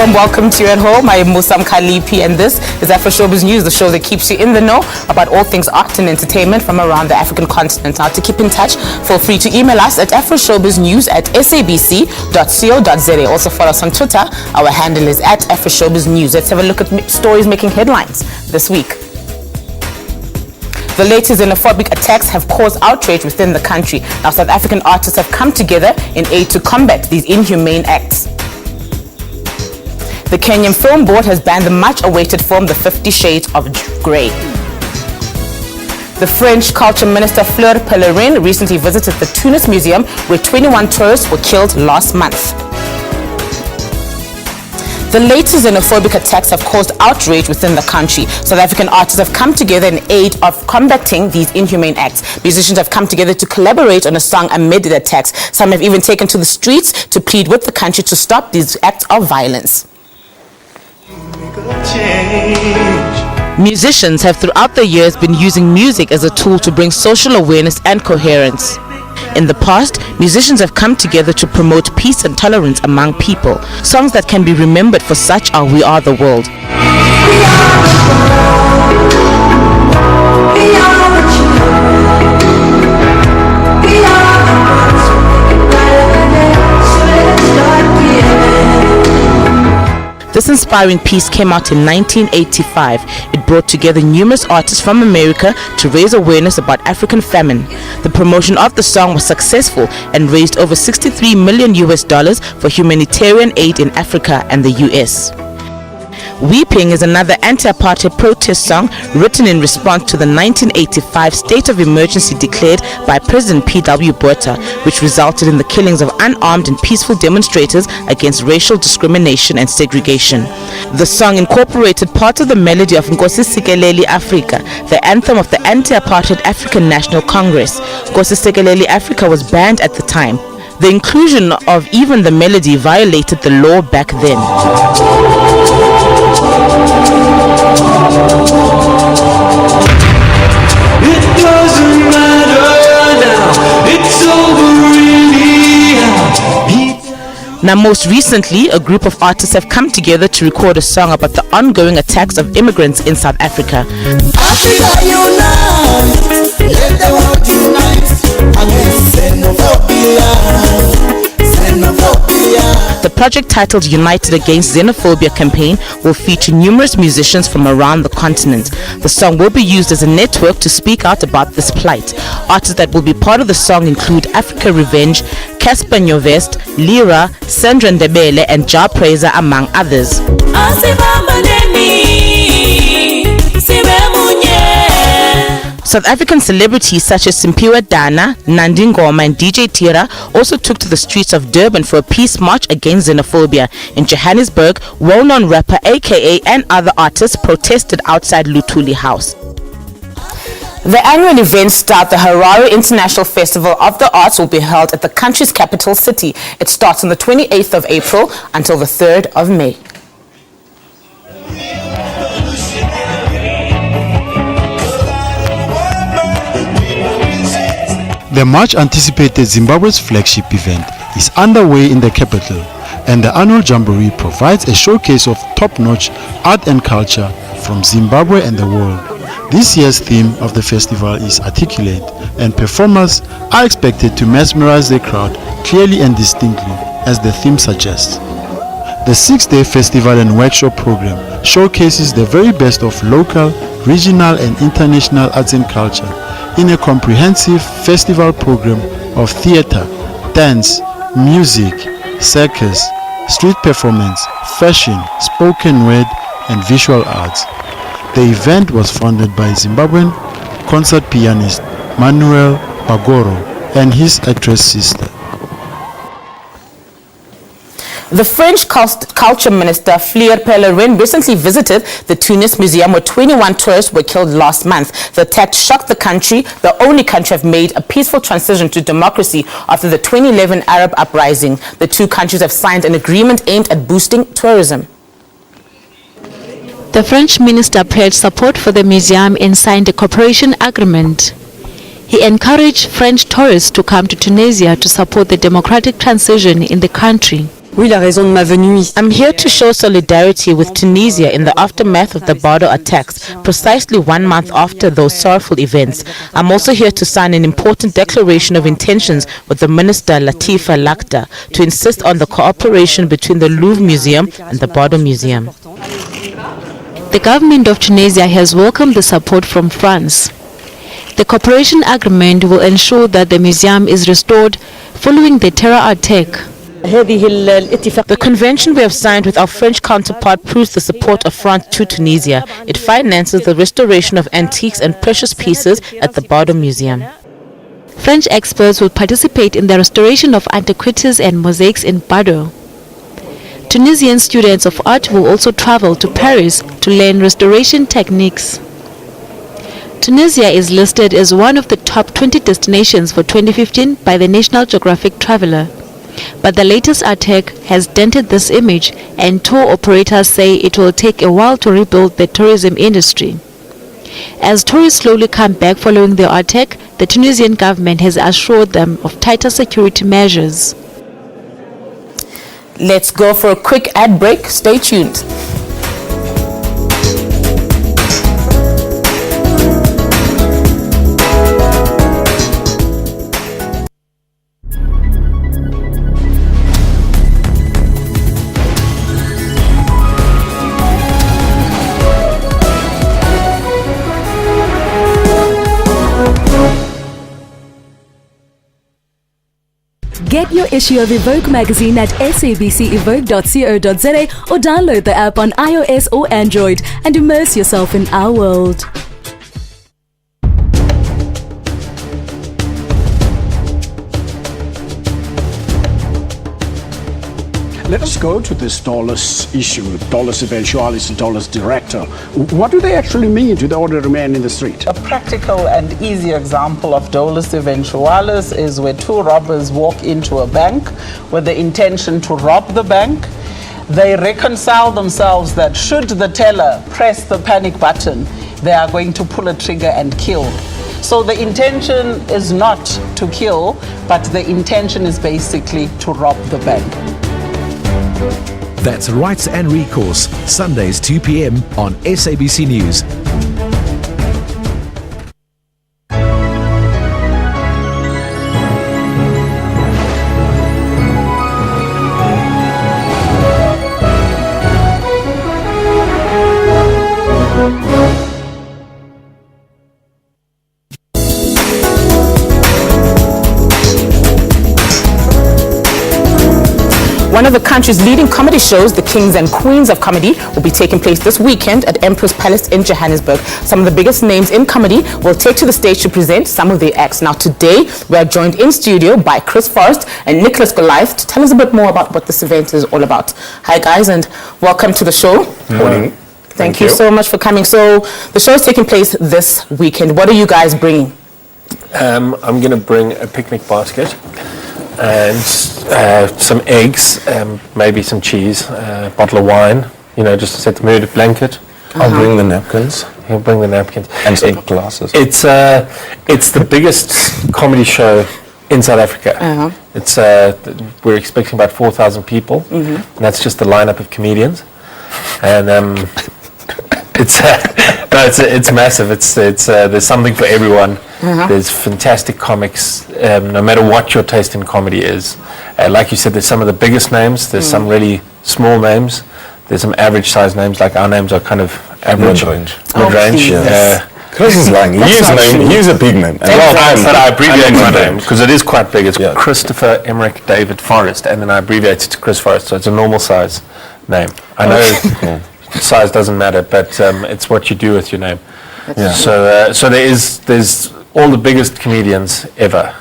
warm welcome to you at home. I am Musam Khalipi and this is Afroshowbiz News, the show that keeps you in the know about all things art and entertainment from around the African continent. Now, to keep in touch, feel free to email us at afroshowbiznews@sabc.co.za. Also follow us on Twitter. Our handle is @AfroshowbizNews. Let's have a look at stories making headlines this week. The latest xenophobic attacks have caused outrage within the country. Now, South African artists have come together in aid to combat these inhumane acts. The Kenyan Film Board has banned the much-awaited film The 50 Shades of Grey. The French Culture Minister Fleur Pellerin recently visited the Tunis Museum, where 21 tourists were killed last month. The latest xenophobic attacks have caused outrage within the country. South African artists have come together in aid of combating these inhumane acts. Musicians have come together to collaborate on a song amid the attacks. Some have even taken to the streets to plead with the country to stop these acts of violence. Musicians have throughout the years been using music as a tool to bring social awareness and coherence. In the past, musicians have come together to promote peace and tolerance among people. Songs that can be remembered for such are We Are the World. This inspiring piece came out in 1985. It brought together numerous artists from America to raise awareness about African famine. The promotion of the song was successful and raised over $63 million for humanitarian aid in Africa and the US. Weeping is another anti-apartheid protest song written in response to the 1985 state of emergency declared by President P.W. Botha, which resulted in the killings of unarmed and peaceful demonstrators against racial discrimination and segregation. The song incorporated part of the melody of Nkosi Sikelel' Africa, the anthem of the anti-apartheid African National Congress. Nkosi Sikelel' Africa was banned at the time. The inclusion of even the melody violated the law back then. It doesn't matter now, it's over really. Now, most recently, a group of artists have come together to record a song about the ongoing attacks of immigrants in South Africa. Africa unite, let the world unite against xenophobia. The project, titled United Against Xenophobia campaign, will feature numerous musicians from around the continent. The song will be used as a network to speak out about this plight. Artists that will be part of the song include Africa Revenge, Casper Nyovest, Lyra, Sandra Ndebele, and Jar Praiser, among others. South African celebrities such as Simpiwe Dana, Nandi Ngoma, and DJ Tira also took to the streets of Durban for a peace march against xenophobia. In Johannesburg, well-known rapper AKA and other artists protested outside Luthuli House. The annual event start, the Harare International Festival of the Arts, will be held at the country's capital city. It starts on the 28th of April until the 3rd of May. The much-anticipated Zimbabwe's flagship event is underway in the capital, and the annual Jamboree provides a showcase of top-notch art and culture from Zimbabwe and the world. This year's theme of the festival is Articulate, and performers are expected to mesmerize the crowd clearly and distinctly, as the theme suggests. The 6-day festival and workshop program showcases the very best of local, regional and international arts and culture in a comprehensive festival program of theater, dance, music, circus, street performance, fashion, spoken word and visual arts. The event was founded by Zimbabwean concert pianist Manuel Bagoro and his actress sister. The French Culture Minister Fleur Pellerin recently visited the Tunis Museum, where 21 tourists were killed last month. The attack shocked the country, the only country have made a peaceful transition to democracy after the 2011 Arab uprising. The two countries have signed an agreement aimed at boosting tourism. The French minister pledged support for the museum and signed a cooperation agreement. He encouraged French tourists to come to Tunisia to support the democratic transition in the country. Oui, la raison de ma venue ici. I'm here to show solidarity with Tunisia in the aftermath of the border attacks, precisely 1 month after those sorrowful events. I'm also here to sign an important declaration of intentions with the Minister Latifa Lakhdar to insist on the cooperation between the Louvre Museum and the Border Museum. The government of Tunisia has welcomed the support from France. The cooperation agreement will ensure that the museum is restored following the terror attack. The convention we have signed with our French counterpart proves the support of France to Tunisia. It finances the restoration of antiques and precious pieces at the Border Museum. French experts will participate in the restoration of antiquities and mosaics in Bordeaux. Tunisian students of art will also travel to Paris to learn restoration techniques. Tunisia is listed as one of the top 20 destinations for 2015 by the National Geographic Traveler. But the latest attack has dented this image, and tour operators say it will take a while to rebuild the tourism industry. As tourists slowly come back following the attack, the Tunisian government has assured them of tighter security measures. Let's go for a quick ad break. Stay tuned. Get your issue of Evoke magazine at sabcevoke.co.za or download the app on iOS or Android and immerse yourself in our world. Let us go to this dolus issue, dolus eventualis and dolus director. What do they actually mean to the ordinary man in the street? A practical and easy example of dolus eventualis is where two robbers walk into a bank with the intention to rob the bank. They reconcile themselves that should the teller press the panic button, they are going to pull a trigger and kill. So the intention is not to kill, but the intention is basically to rob the bank. That's Rights and Recourse, Sundays 2 p.m. on SABC News. One of the country's leading comedy shows, The Kings and Queens of Comedy, will be taking place this weekend at Emperor's Palace in Johannesburg. Some of the biggest names in comedy will take to the stage to present some of their acts. Now today, we are joined in studio by Chris Forrest and Nicholas Goliath to tell us a bit more about what this event is all about. Hi guys, and welcome to the show. Morning. Thank you so much for coming. So the show is taking place this weekend. What are you guys bringing? I'm going to bring a picnic basket and some eggs, maybe some cheese, a bottle of wine, just to set the mood, a blanket. I'll bring the napkins. He'll bring the napkins. And some glasses. It's the biggest comedy show in South Africa. It's we're expecting about 4,000 people. And that's just the lineup of comedians. And it's massive. It's there's something for everyone. There's fantastic comics, no matter what your taste in comedy is. Like you said, there's some of the biggest names. There's some really small names. There's some average sized names. Like our names are kind of average. Mid-range. Chris is lying. Use a big name. But I abbreviate my name because it is quite big. It's Christopher Emmerich David Forrest, and then I abbreviate it to Chris Forrest. So it's a normal size name. I know size doesn't matter, but it's what you do with your name. So there's all the biggest comedians ever.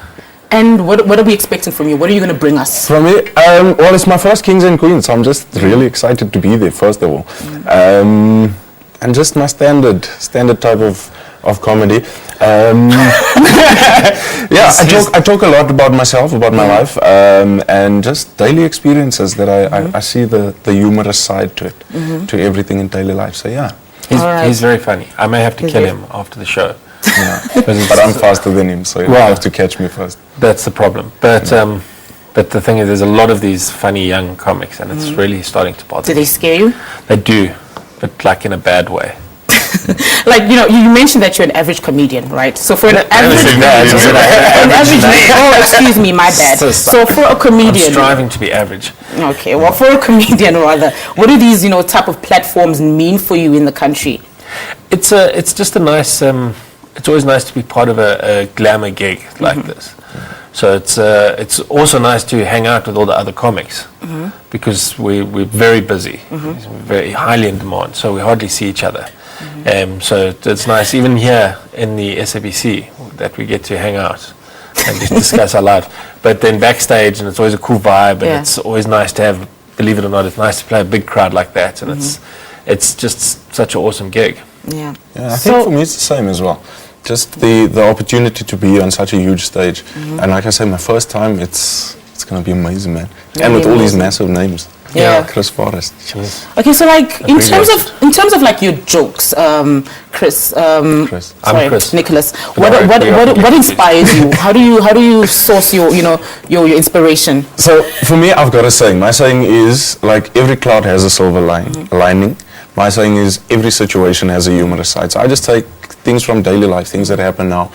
And what are we expecting from you? What are you going to bring us? From me? Well, it's my first Kings and Queens, so I'm just really excited to be there, first of all. And just my standard type of comedy. I talk a lot about myself, about my life, and just daily experiences that I see the humorous side to it, to everything in daily life. So yeah. He's very funny. I may have to kill him after the show. But I'm faster than him, so you have to catch me first. That's the problem. But But the thing is, there's a lot of these funny young comics, and it's really starting to bother Do me. they scare you? They do, but like in a bad way. Like, you know, you mentioned that you're an average comedian, right? So for an average, excuse me, my bad. So for a comedian, I'm striving to be average. Okay, well, for a comedian rather, what do these, you know, type of platforms mean for you in the country? It's just a nice. It's always nice to be part of a glamour gig like this. So it's also nice to hang out with all the other comics because we're very busy, very highly in demand. So we hardly see each other. So it's nice, even here in the SABC, that we get to hang out and just discuss our lives. But then backstage, and it's always a cool vibe, and it's always nice to have, believe it or not, it's nice to play a big crowd like that, and it's just such an awesome gig. Yeah. I think for me it's the same as well. Just the opportunity to be on such a huge stage, and like I said, my first time, it's gonna be amazing, man. And with all these massive names. Yeah. Chris Forrest. Okay, so like in terms of like your jokes, Chris. I'm Chris. Nicholas. What inspires you? How do you source your inspiration? So for me, I've got a saying. My saying is like every cloud has a silver lining. My saying is every situation has a humorous side. So I just take things from daily life, things that happen now.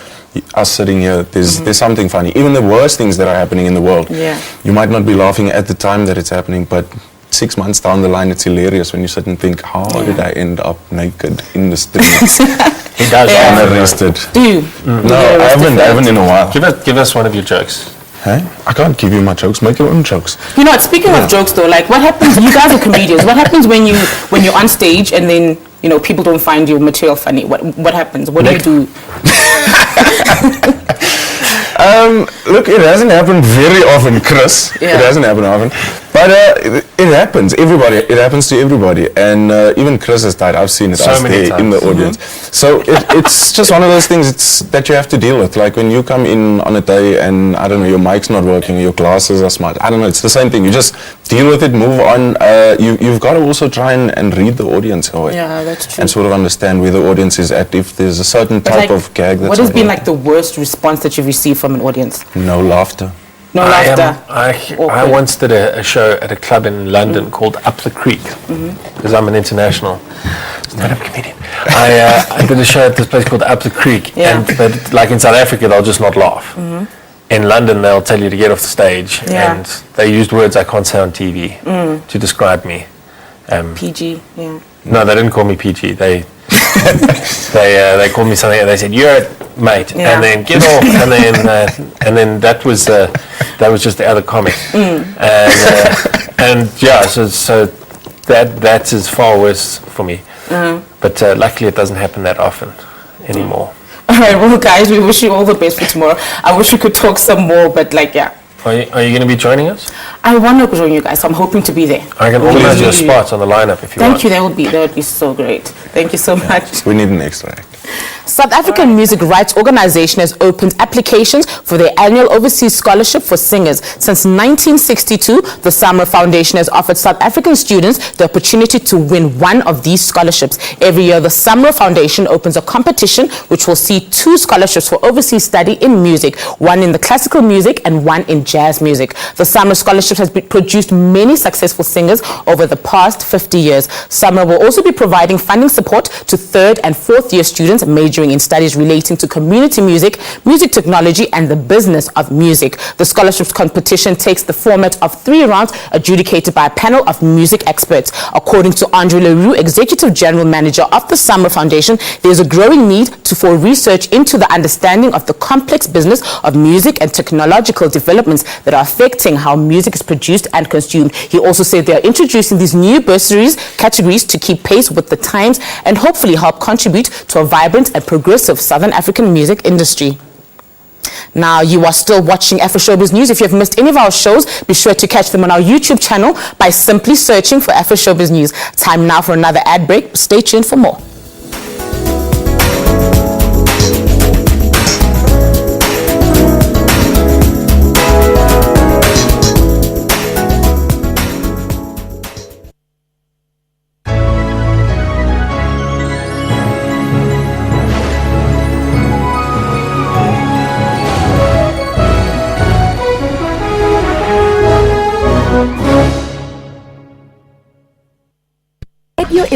Us sitting here, there's something funny. Even the worst things that are happening in the world. Yeah. You might not be laughing at the time that it's happening, but 6 months down the line, it's hilarious when you sit and think, how did I end up naked in the streets? He does. Unarrested. Do you? No, I haven't in a while. Give us one of your jokes. Hey? I can't give you my jokes. Make your own jokes. You know, speaking of jokes though, like what happens? You guys are comedians. What happens when you're on stage and then people don't find your material funny? What happens? What do you do? Look, it hasn't happened very often, Chris. Yeah. It hasn't happened often. But it happens. It happens to everybody. And even Chris has died. I've seen it so many times. In the audience. So it's just one of those things that you have to deal with. Like when you come in on a day and, I don't know, your mic's not working, your glasses are smart. I don't know, it's the same thing. You just deal with it, move on. You've got to also try and read the audience. Yeah, that's true. And sort of understand where the audience is at. If there's a certain type of gag that's... What has been like the worst response that you've received from an audience? No laughter. No laughter. I once did a show at a club in London called Up the Creek, because I'm an international stand-up comedian. I did a show at this place called Up the Creek, but like in South Africa, they'll just not laugh. In London, they'll tell you to get off the stage, and they used words I can't say on TV to describe me. PG, yeah. No, they didn't call me PG. They called me something, and they said, "You're it, mate," and then get off, and then that was just the other comic, and so that's as far worse for me. But luckily, it doesn't happen that often anymore. All right, well, guys, we wish you all the best for tomorrow. I wish we could talk some more, but Are you going to be joining us? I want to join you guys, so I'm hoping to be there. I can organize your spots on the lineup if you want. Thank you, that would be so great. Thank you so much. We need an extra act. South African Music Rights Organization has opened applications for their annual overseas scholarship for singers. Since 1962, the SAMRA Foundation has offered South African students the opportunity to win one of these scholarships. Every year, the SAMRA Foundation opens a competition which will see 2 scholarships for overseas study in music, one in the classical music and one in jazz music. The SAMRA Scholarship has produced many successful singers over the past 50 years. SAMRA will also be providing funding support to 3rd and 4th year students majoring in studies relating to community music, music technology, and the business of music. The scholarships competition takes the format of 3 rounds adjudicated by a panel of music experts. According to Andre Leroux, Executive General Manager of the SAMRA Foundation, there is a growing need for research into the understanding of the complex business of music and technological developments that are affecting how music is produced and consumed. He also said they are introducing these new bursaries categories to keep pace with the times and hopefully help contribute to a vibrant and progressive Southern African music industry. Now, you are still watching Afroshowbiz News. If you have missed any of our shows, be sure to catch them on our YouTube channel by simply searching for Afroshowbiz News. Time now for another ad break. Stay tuned for more.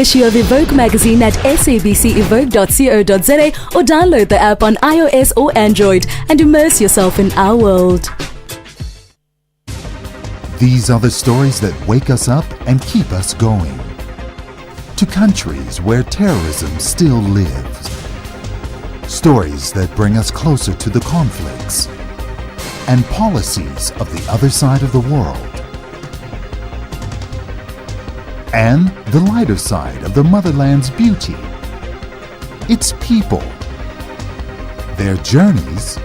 issue of Evoke magazine at sabcevoke.co.za or download the app on iOS or Android and immerse yourself in our world. These are the stories that wake us up and keep us going. To countries where terrorism still lives. Stories that bring us closer to the conflicts and policies of the other side of the world. And the lighter side of the motherland's beauty. Its people, their journeys,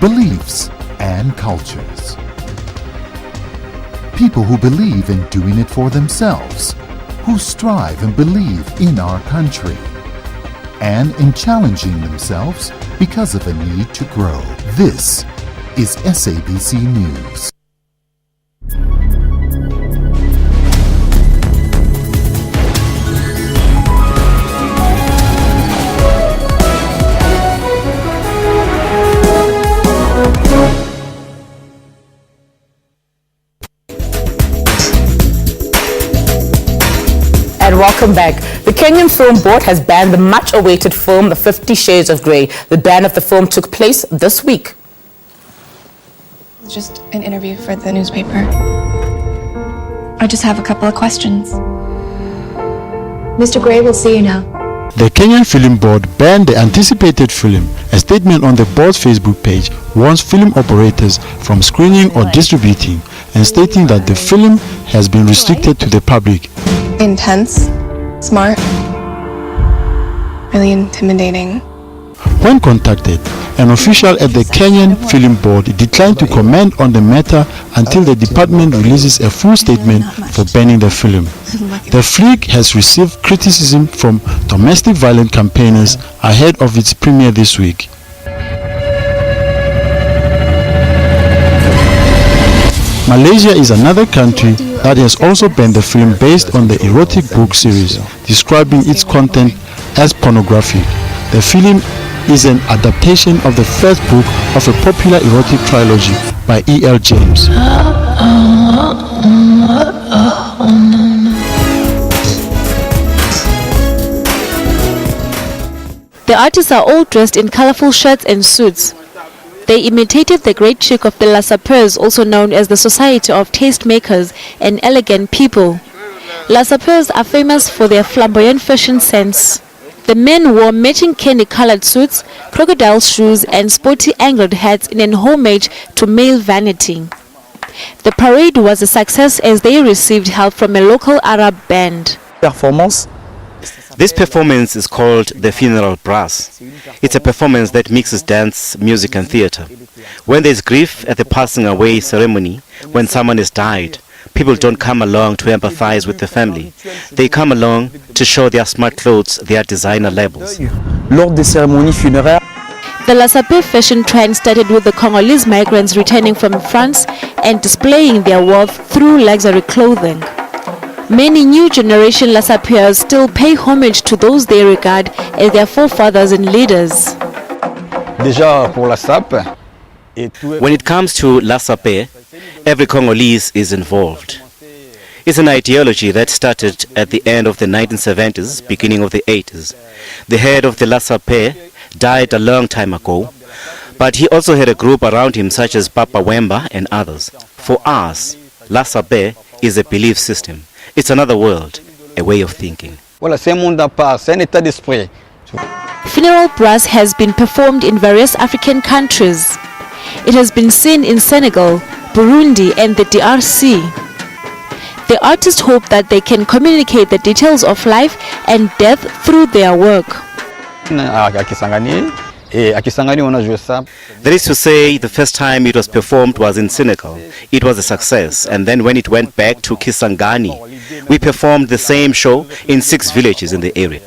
beliefs, and cultures. People who believe in doing it for themselves, who strive and believe in our country, and in challenging themselves because of a need to grow. This is SABC News. And welcome back. The Kenyan Film Board has banned the much-awaited film, The 50 Shades of Grey. The ban of the film took place this week. It's just an interview for the newspaper. I just have a couple of questions. Mr. Grey, we'll see you now. The Kenyan Film Board banned the anticipated film. A statement on the board's Facebook page warns film operators from screening or distributing and stating that the film has been restricted to the public. Intense, smart, really intimidating. When contacted, an official at the Kenyan Film Board declined to comment on the matter until the department releases a full statement for banning the film. The flick has received criticism from domestic violence campaigners ahead of its premiere this week. Malaysia is another country that has also banned the film based on the erotic book series, describing its content as pornographic. The film is an adaptation of the first book of a popular erotic trilogy by E.L. James. The artists are all dressed in colorful shirts and suits. They imitated the great chic of the La Sapeurs, also known as the Society of Tastemakers and Elegant People. La Sapeurs are famous for their flamboyant fashion sense. The men wore matching candy-colored suits, crocodile shoes and sporty angled hats in an homage to male vanity. The parade was a success as they received help from a local Arab band. This performance is called the Funeral Brass. It's a performance that mixes dance, music and theatre. When there's grief at the passing away ceremony, when someone has died, people don't come along to empathize with the family. They come along to show their smart clothes, their designer labels. The La Sapeur fashion trend started with the Congolese migrants returning from France and displaying their wealth through luxury clothing. Many new generation La Sapeurs still pay homage to those they regard as their forefathers and leaders. When it comes to La Sapeur, every Congolese is involved. It's an ideology that started at the end of the 1970s, beginning of the 80s. The head of the La Sapeur died a long time ago, but he also had a group around him such as Papa Wemba and others. For us, La Sapeur is a belief system. It's another world, a way of thinking. Funeral brass has been performed in various African countries. It has been seen in Senegal, Burundi and the DRC. The artists hope that they can communicate the details of life and death through their work. That is to say, the first time it was performed was in Senegal. It was a success, and then when it went back to Kisangani, we performed the same show in 6 villages in the area.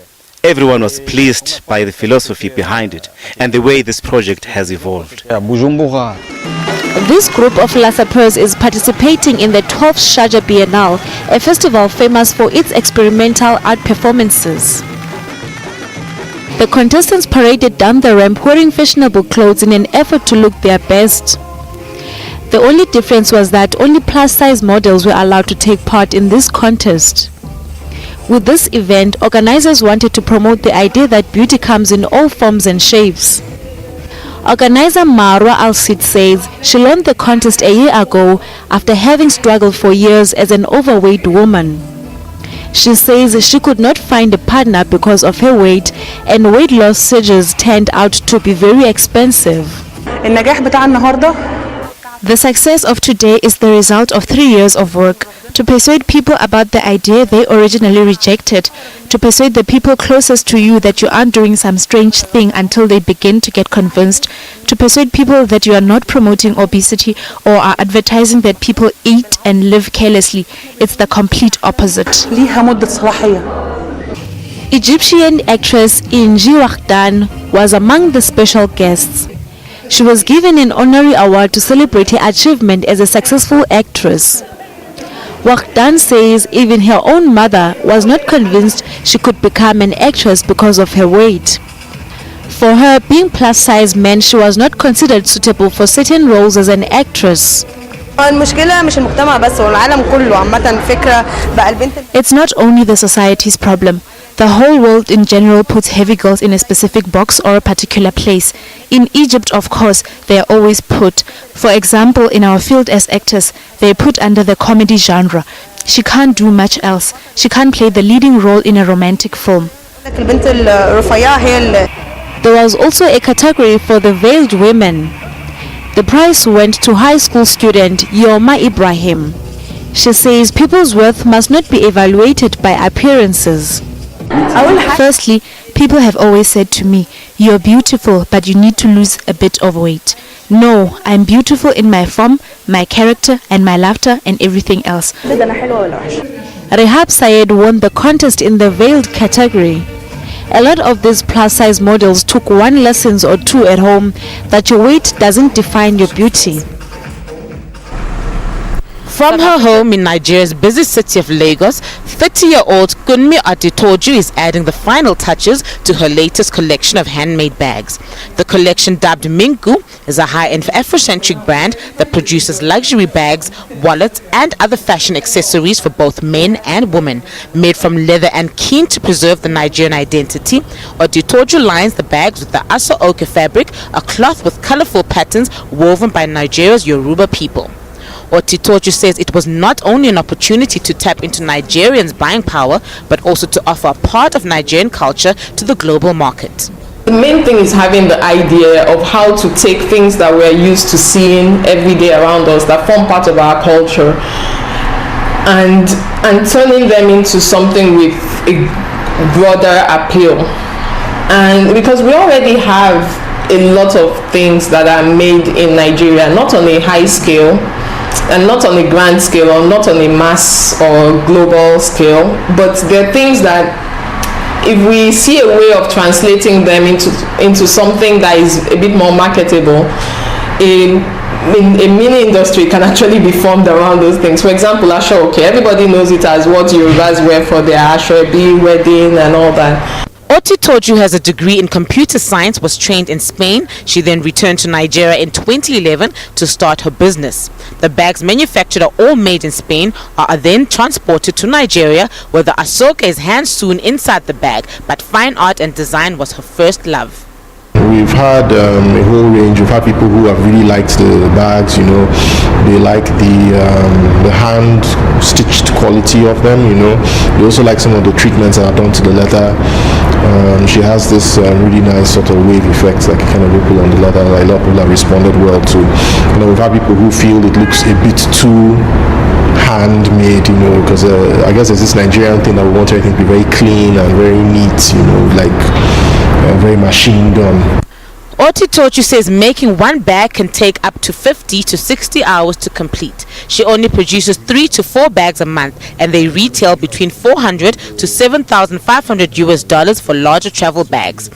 Everyone was pleased by the philosophy behind it and the way this project has evolved. This group of La Sapeurs is participating in the 12th Sharjah Biennale, a festival famous for its experimental art performances. The contestants paraded down the ramp wearing fashionable clothes in an effort to look their best. The only difference was that only plus-size models were allowed to take part in this contest. With this event, organizers wanted to promote the idea that beauty comes in all forms and shapes. Organizer Marwa Al-Sid says she launched the contest a year ago after having struggled for years as an overweight woman. She says she could not find a partner because of her weight, and weight loss surgeries turned out to be very expensive. The success of today is the result of 3 years of work to persuade people about the idea they originally rejected, to persuade the people closest to you that you aren't doing some strange thing until they begin to get convinced, to persuade people that you are not promoting obesity or are advertising that people eat and live carelessly. It's the complete opposite. Egyptian actress Inji Wahdan was among the special guests. She was given an honorary award to celebrate her achievement as a successful actress. Wahdan says even her own mother was not convinced she could become an actress because of her weight. For her, being plus size meant she was not considered suitable for certain roles as an actress. It's not only the society's problem. The whole world in general puts heavy girls in a specific box or a particular place. In Egypt, of course, they are always put. For example, in our field as actors, they are put under the comedy genre. She can't do much else. She can't play the leading role in a romantic film. There was also a category for the veiled women. The prize went to high school student Yoma Ibrahim. She says people's worth must not be evaluated by appearances. Firstly, people have always said to me, "You're beautiful, but you need to lose a bit of weight." No, I'm beautiful in my form, my character, and my laughter, and everything else. Rehab Syed won the contest in the veiled category. A lot of these plus-size models took one lesson or two at home that your weight doesn't define your beauty. From her home in Nigeria's busy city of Lagos, 30-year-old Kunmi Atitoju is adding the final touches to her latest collection of handmade bags. The collection, dubbed Minku, is a high-end Afrocentric brand that produces luxury bags, wallets, and other fashion accessories for both men and women. Made from leather and keen to preserve the Nigerian identity, Atitoju lines the bags with the Aso Oke fabric, a cloth with colorful patterns woven by Nigeria's Yoruba people. Otitoju says it was not only an opportunity to tap into Nigerians' buying power, but also to offer a part of Nigerian culture to the global market. The main thing is having the idea of how to take things that we're used to seeing every day around us that form part of our culture and turning them into something with a broader appeal. And because we already have a lot of things that are made in Nigeria, not on a high scale, and not on a grand scale or not on a mass or global scale, but there are things that if we see a way of translating them into something that is a bit more marketable, a mini industry can actually be formed around those things. For example, Aso Oke, everybody knows it as what Yorubas wear for their Asoebi, wedding and all that. Otitoju has a degree in computer science, was trained in Spain. She then returned to Nigeria in 2011 to start her business. The bags manufactured are all made in Spain, are then transported to Nigeria, where the asoka is hand-sewn inside the bag, but fine art and design was her first love. We've had a whole range. We've had people who have really liked the bags, you know. They like the hand-stitched quality of them, you know. They also like some of the treatments that are done to the leather. She has this really nice sort of wave effect, like a kind of ripple on the leather. A lot of people have responded well to. You know, we've had people who feel it looks a bit too handmade, you know, because I guess there's this Nigerian thing that we want everything to be very clean and very neat, you know, like very machine done. Otitoju says making one bag can take up to 50 to 60 hours to complete. She only produces 3 to 4 bags a month, and they retail between $400 to $7,500 for larger travel bags.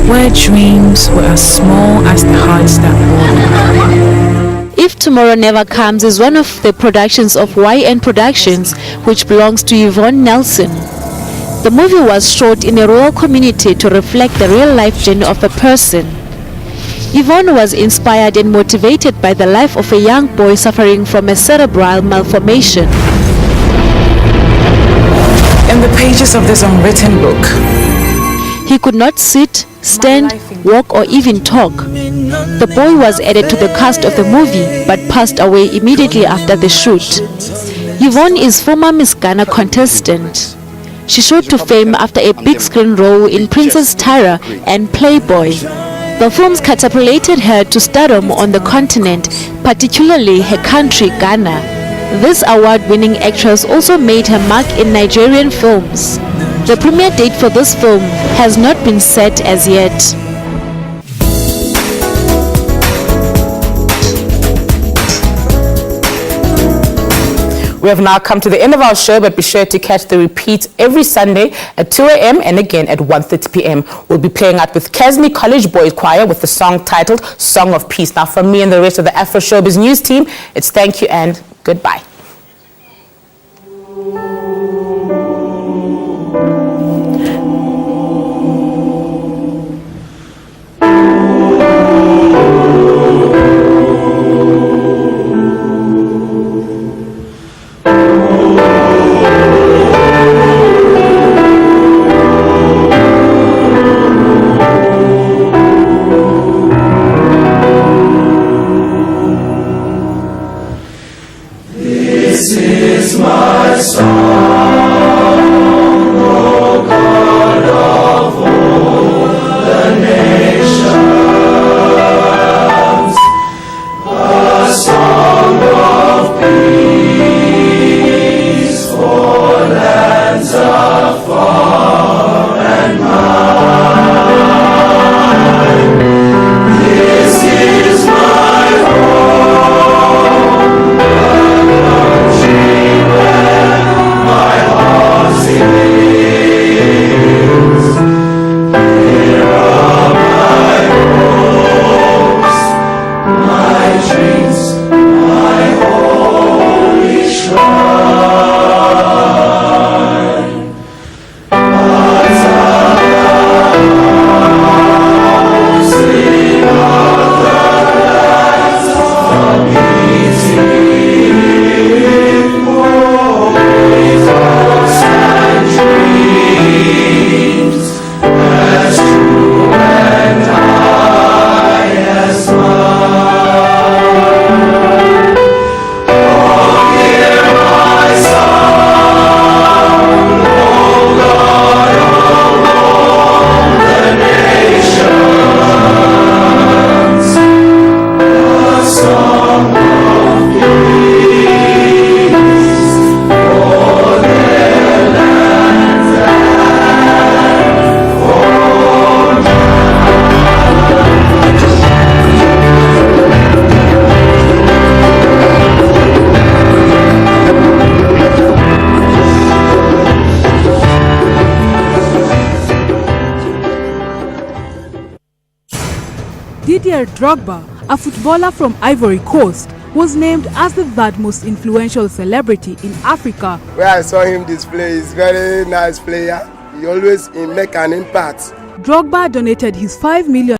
Where dreams were as small as the hearts that bore. If Tomorrow Never Comes is one of the productions of YN Productions, which belongs to Yvonne Nelson. The movie was shot in a rural community to reflect the real-life journey of a person. Yvonne was inspired and motivated by the life of a young boy suffering from a cerebral malformation. In the pages of this unwritten book, he could not sit, stand, walk or even talk. The boy was added to the cast of the movie but passed away immediately after the shoot. Yvonne is former Miss Ghana contestant. She shot to fame after a big screen role in Princess Tyra and Playboy. The films catapulted her to stardom on the continent, particularly her country, Ghana. This award-winning actress also made her mark in Nigerian films. The premiere date for this film has not been set as yet. We have now come to the end of our show, but be sure to catch the repeat every Sunday at 2 a.m. and again at 1:30 p.m. We'll be playing out with Kesmi College Boys Choir with the song titled Song of Peace. Now, from me and the rest of the Afroshowbiz news team, it's thank you and goodbye. This is my song, O God of all the nations, a song of peace for lands afar and mine. This is my home, my heart sings. Here are my hopes, my dreams, my holy shrine. But a house in other lands of beautiful hopes and dreams, as true and high as mine. Oh, hear my song, O God of all the nations, a song of peace for their lands and for Didier Drogba, a footballer from Ivory Coast, was named as the third most influential celebrity in Africa. Where I saw him display, he's very nice player. He always make an impact. Drogba donated his $5 million